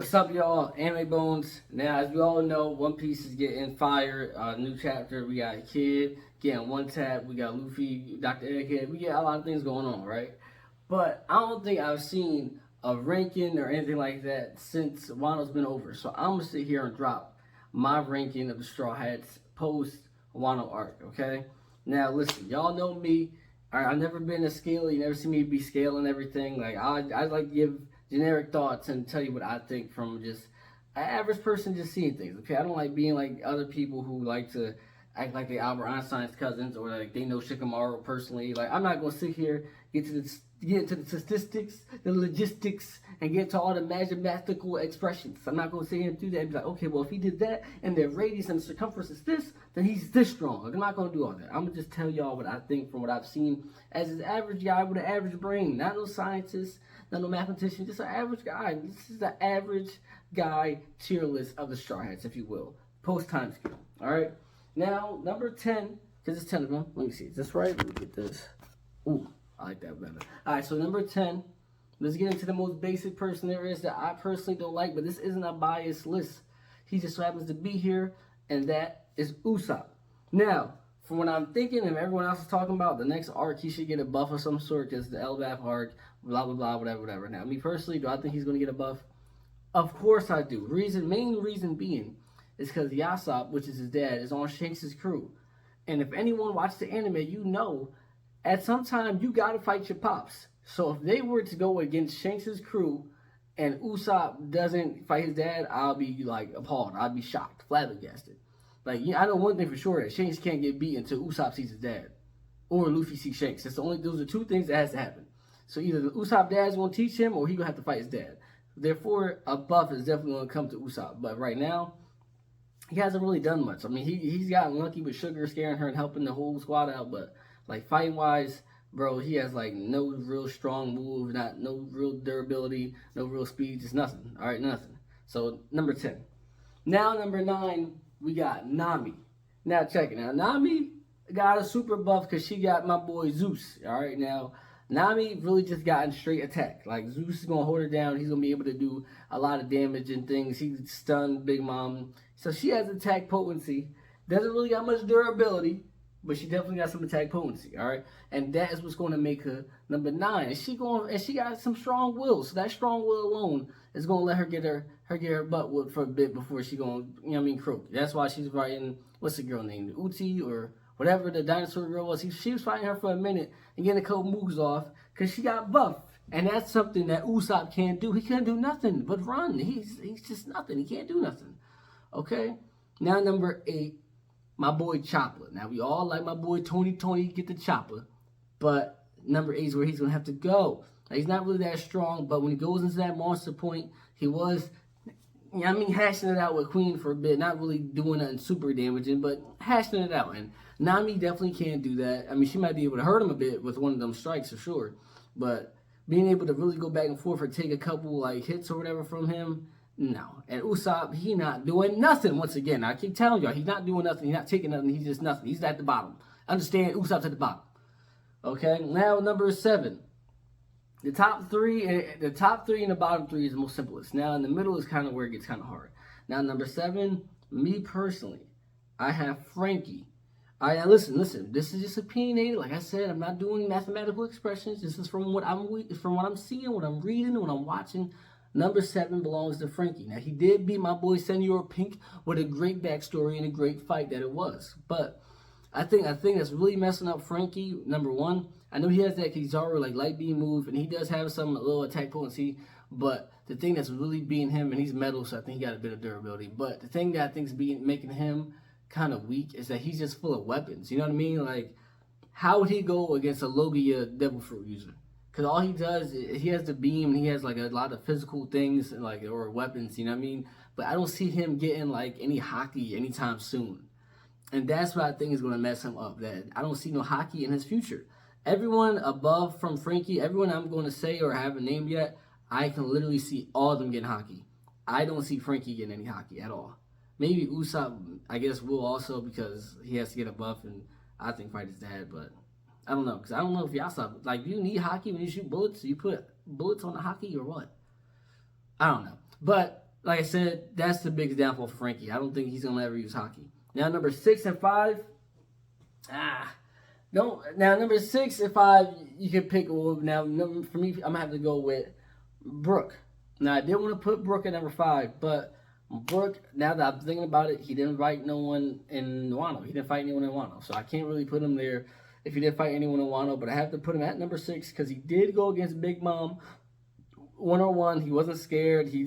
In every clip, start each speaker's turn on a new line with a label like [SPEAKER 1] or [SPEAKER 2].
[SPEAKER 1] What's up, y'all? Anime Bones. Now, as we all know, One Piece is getting fired. New chapter. We got Kid getting one tap. We got Luffy, Dr. Egghead. We got a lot of things going on, right? But I don't think I've seen a ranking or anything like that since Wano's been over. So I'm gonna sit here and drop my ranking of the Straw Hats post Wano arc. Okay. Now, listen, y'all know me. I've never been a scaler. You never see me be scaling everything. Like I like to give generic thoughts and tell you what I think from just an average person just seeing things. Okay, I don't like being like other people who like to act like they Albert Einstein's cousins or like they know Shikamaru personally. Like I'm not gonna sit here get into the statistics, the logistics, and get to all the mathematical expressions. I'm not gonna sit here and do that and be like, okay, well if he did that and the radius and the circumference is this, then he's this strong. Like, I'm not gonna do all that. I'm gonna just tell y'all what I think from what I've seen as an average guy with an average brain, not no scientist. Not no mathematician, just an average guy. This is the average guy tier list of the Straw Hats, if you will. Post time scale. Alright? Now, number 10, because it's 10 of them. Let me see. Is this right? Let me get this. Ooh, I like that better. Alright, so number 10. Let's get into the most basic person there is that I personally don't like, but this isn't a biased list. He just so happens to be here, and that is Usopp. Now, from what I'm thinking and everyone else is talking about, the next arc, he should get a buff of some sort because the Elbaf arc, blah, blah, blah, whatever. Now, me personally, do I think he's going to get a buff? Of course I do. Main reason being is because Yasopp, which is his dad, is on Shanks' crew. And if anyone watched the anime, you know, at some time, you got to fight your pops. So if they were to go against Shanks' crew and Usopp doesn't fight his dad, I'll be, like, appalled. I'd be shocked, flabbergasted. Like, yeah, I know one thing for sure, that Shanks can't get beat until Usopp sees his dad. Or Luffy sees Shanks. Those are two things that has to happen. So either the Usopp dad's going to teach him, or he's going to have to fight his dad. Therefore, a buff is definitely going to come to Usopp. But right now, he hasn't really done much. I mean, he's gotten lucky with Sugar scaring her and helping the whole squad out. But, like, fighting-wise, bro, he has, like, no real strong move, no real durability, no real speed, just nothing. All right, nothing. So, number 10. Now, number 9, we got Nami. Now, check it. Now, Nami got a super buff because she got my boy Zeus. All right, now, Nami really just gotten straight attack. Like, Zeus is going to hold her down. He's going to be able to do a lot of damage and things. He stunned Big Mom. So she has attack potency. Doesn't really got much durability, but she definitely got some attack potency, all right? And that is what's going to make her number 9. And she got some strong will. So that strong will alone is going to let her get her butt whooped for a bit before she going to, croak. That's why she's fighting, what's the girl named? Uchi or whatever the dinosaur girl was. She was fighting her for a minute and getting a couple moves off because she got buffed. And that's something that Usopp can't do. He can't do nothing but run. He's just nothing. He can't do nothing. Okay? Now, number 8, my boy Chopper. Now, we all like my boy Tony get the Chopper. But number 8 is where he's going to have to go. Now, he's not really that strong, but when he goes into that monster point, he was, hashing it out with Queen for a bit. Not really doing nothing super damaging, but hashing it out. And Nami definitely can't do that. I mean, she might be able to hurt him a bit with one of them strikes for sure. But being able to really go back and forth or take a couple, like, hits or whatever from him, no. And Usopp, he not doing nothing once again. I keep telling y'all, he's not doing nothing. He's not taking nothing. He's just nothing. He's at the bottom. Understand? Usopp's at the bottom. Okay? Now, number 7. The top three and the bottom 3 is the most simplest. Now, in the middle is kind of where it gets kind of hard. Now, number 7, me personally, I have Frankie. All right, now listen. This is just opinionated. Like I said, I'm not doing mathematical expressions. This is from what I'm seeing, what I'm reading, what I'm watching. Number 7 belongs to Frankie. Now, he did beat my boy Senor Pink with a great backstory and a great fight that it was. But I think that's really messing up Frankie. Number 1, I know he has that Kizaru like light beam move, and he does have some little attack potency. But the thing that's really beating him, and he's metal, so I think he got a bit of durability. But the thing that I think is making him kind of weak is that he's just full of weapons. You know what I mean? Like, how would he go against a Logia Devil Fruit user? Because all he does is he has the beam and he has like a lot of physical things like or weapons, you know what I mean? But I don't see him getting like any hockey anytime soon. And that's what I think is going to mess him up. That I don't see no hockey in his future. Everyone above from Frankie, everyone I'm going to say or haven't named yet, I can literally see all of them getting hockey. I don't see Frankie getting any hockey at all. Maybe Usopp, I guess, will also because he has to get a buff and I think fight his dad, but I don't know, because I don't know if Yasopp, like, do you need hockey when you shoot bullets? Do you put bullets on the hockey or what? I don't know. But like I said, that's the biggest downfall for Frankie. I don't think he's gonna ever use hockey. Now number 6 and 5, don't. Now number 6 and 5, you can pick. Well, now for me, I'm gonna have to go with Brooke. Now I did want to put Brooke at number 5, but Brooke, now that I'm thinking about it, he didn't fight no one in Wano. He didn't fight anyone in Wano, so I can't really put him there if he didn't fight anyone in Wano. But I have to put him at number 6 because he did go against Big Mom 1-on-1. He wasn't scared. He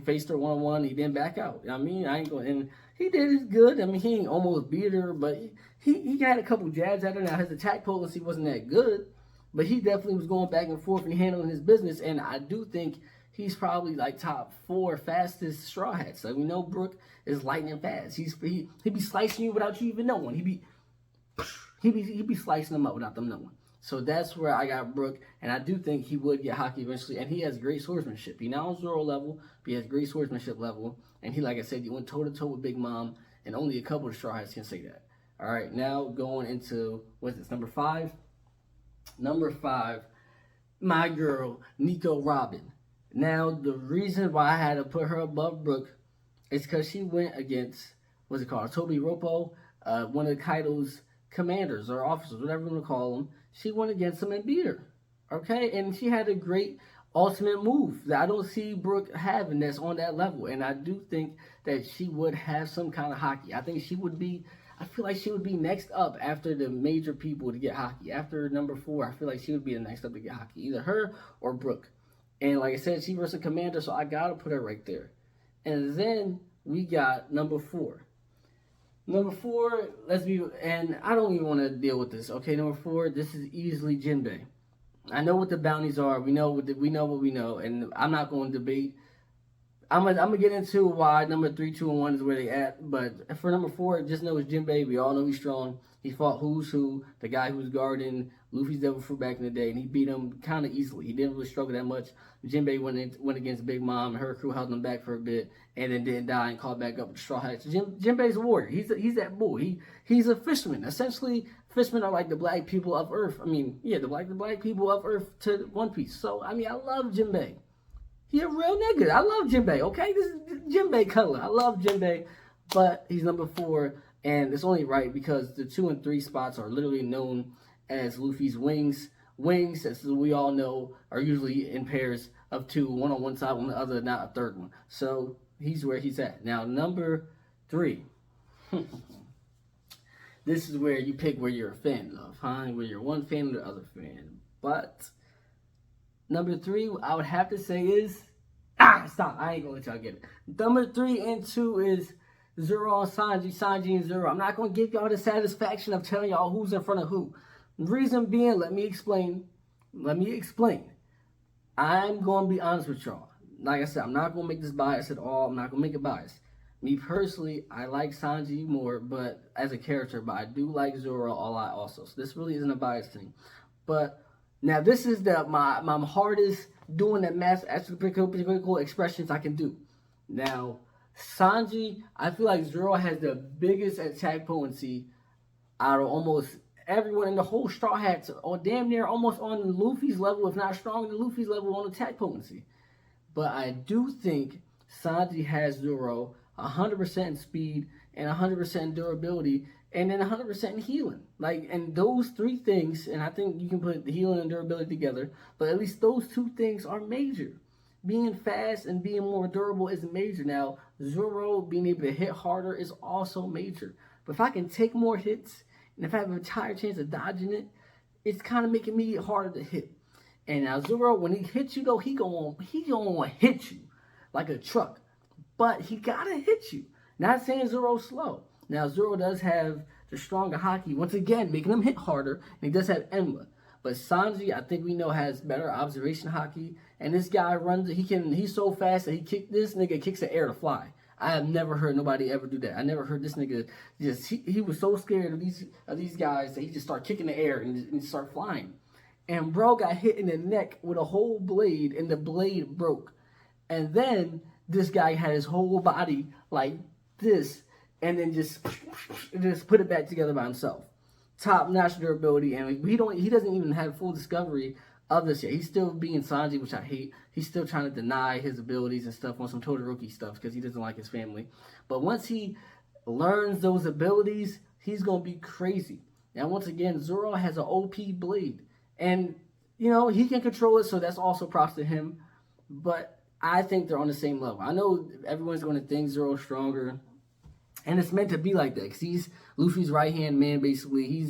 [SPEAKER 1] faced her 1-on-1. He didn't back out. I mean, I ain't going. And he did good. I mean, he ain't almost beat her, but he had a couple jabs at her. Now his attack potency wasn't that good, but he definitely was going back and forth and handling his business. And I do think he's probably like top 4 fastest Straw Hats. Like we know Brooke is lightning fast. He be slicing you without you even knowing. He be slicing them up without them knowing. So that's where I got Brooke, and I do think he would get hockey eventually. And he has great swordsmanship. He now on Zoro level, but he has great swordsmanship level. And he, like I said, he went toe to toe with Big Mom, and only a couple of Straw Hats can say that. All right, now going into what's this, number 5? Number 5, my girl Nico Robin. Now, the reason why I had to put her above Brooke is because she went against, what's it called, Toby Roppo, one of Kaido's commanders or officers, whatever you want to call them. She went against him and beat her, okay? And she had a great ultimate move that I don't see Brooke having that's on that level. And I do think that she would have some kind of hockey. I think she would be, I feel like she would be next up after the major people to get hockey. After number 4, I feel like she would be the next up to get hockey. Either her or Brooke. And like I said, she was a commander, so I got to put her right there. And then we got number 4. Number 4, and I don't even want to deal with this. Okay, number 4, this is easily Jinbei. I know what the bounties are. We know what we know, and I'm not going to debate. I'm gonna get into why number 3, 2, and 1 is where they at. But for number 4, just know it's Jinbei. We all know he's strong. He fought Who's Who, the guy who was guarding Luffy's Devil Fruit back in the day, and he beat him kind of easily. He didn't really struggle that much. Jinbei went against Big Mom, and her crew held him back for a bit, and then didn't die and called back up with the Straw Hats. Jinbei's a warrior. He's that bull. He's a fisherman. Essentially, fishermen are like the black people of Earth. I mean, yeah, the black people of Earth to One Piece. So I mean, I love Jinbei. He a real nigga. I love Jinbei, okay? This is Jinbei color. I love Jinbei, but he's number 4, and it's only right because the 2 and 3 spots are literally known as Luffy's wings. Wings, as we all know, are usually in pairs of 2, one on one side, one on the other, not a third one. So he's where he's at. Now, number 3. This is where you pick where you're a fan of, huh? Where you're one fan or the other fan. But number 3, I would have to say is... stop. I ain't gonna let y'all get it. Number 3 and 2 is Zoro and Sanji and Zoro. I'm not gonna give y'all the satisfaction of telling y'all who's in front of who. Reason being, let me explain. I'm gonna be honest with y'all. Like I said, I'm not gonna make this bias at all. I'm not gonna make it biased. Me personally, I like Sanji more, but as a character, but I do like Zoro a lot also. So this really isn't a bias thing. But now this is my hardest doing the math critical expressions I can do. Now, Sanji, I feel like Zoro has the biggest attack potency out of almost everyone in the whole Straw Hats, or damn near almost on Luffy's level, if not stronger than Luffy's level on attack potency. But I do think Sanji has Zoro 100% in speed and 100% in durability, and then 100% in healing. Like, and those 3 things, and I think you can put the healing and durability together, but at least those 2 things are major. Being fast and being more durable is major. Now, Zoro being able to hit harder is also major. But if I can take more hits, and if I have a higher chance of dodging it, it's kind of making me harder to hit. And now Zoro, when he hits you though, he gonna hit you like a truck. But he gotta hit you. Not saying Zoro's slow. Now Zoro does have the stronger haki, once again making him hit harder, and he does have Enma. But Sanji, I think we know, has better observation haki, and this guy runs. He's so fast that this nigga kicks the air to fly. I have never heard nobody ever do that. I never heard this nigga he was so scared of these guys that he just started kicking the air and start flying. And bro got hit in the neck with a whole blade, and the blade broke. And then this guy had his whole body like this, and then just put it back together by himself. Top notch durability, and he doesn't even have full discovery of this year. He's still being Sanji, which I hate. He's still trying to deny his abilities and stuff on some Todoroki stuff because he doesn't like his family. But once he learns those abilities, he's going to be crazy. Now, once again, Zoro has an OP blade. And, you know, he can control it, so that's also props to him. But I think they're on the same level. I know everyone's going to think Zoro's stronger. And it's meant to be like that because he's Luffy's right-hand man, basically.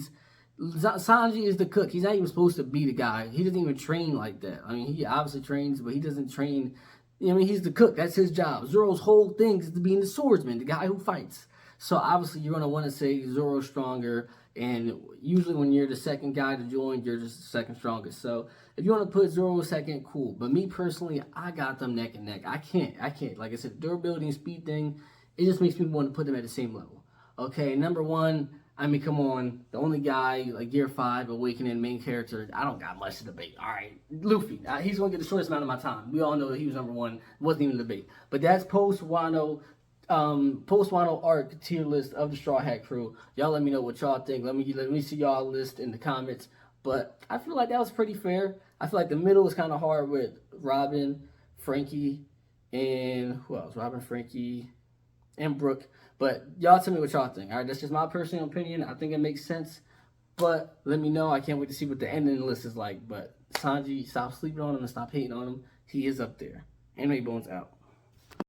[SPEAKER 1] Sanji is the cook. He's not even supposed to be the guy. He doesn't even train like that. I mean, he obviously trains, but he doesn't train. I mean, he's the cook. That's his job. Zoro's whole thing is to be the swordsman, the guy who fights. So obviously, you're going to want to say Zoro's stronger. And usually when you're the second guy to join, you're just the second strongest. So if you want to put Zoro second, cool. But me personally, I got them neck and neck. I can't. Like I said, durability and speed thing, it just makes me want to put them at the same level. Okay, number one, I mean, come on. The only guy, like Gear 5, Awakening, main character, I don't got much to debate. All right, Luffy. He's going to get the shortest amount of my time. We all know that he was number one. It wasn't even a debate. But that's post-Wano arc tier list of the Straw Hat crew. Y'all let me know what y'all think. Let me see y'all list in the comments. But I feel like that was pretty fair. I feel like the middle was kind of hard with Robin, Frankie, and who else? Robin, Frankie, and Brooke. But y'all tell me what y'all think. All right, that's just my personal opinion. I think it makes sense. But let me know. I can't wait to see what the ending list is like. But Sanji, stop sleeping on him and stop hating on him. He is up there. Anime Bones out.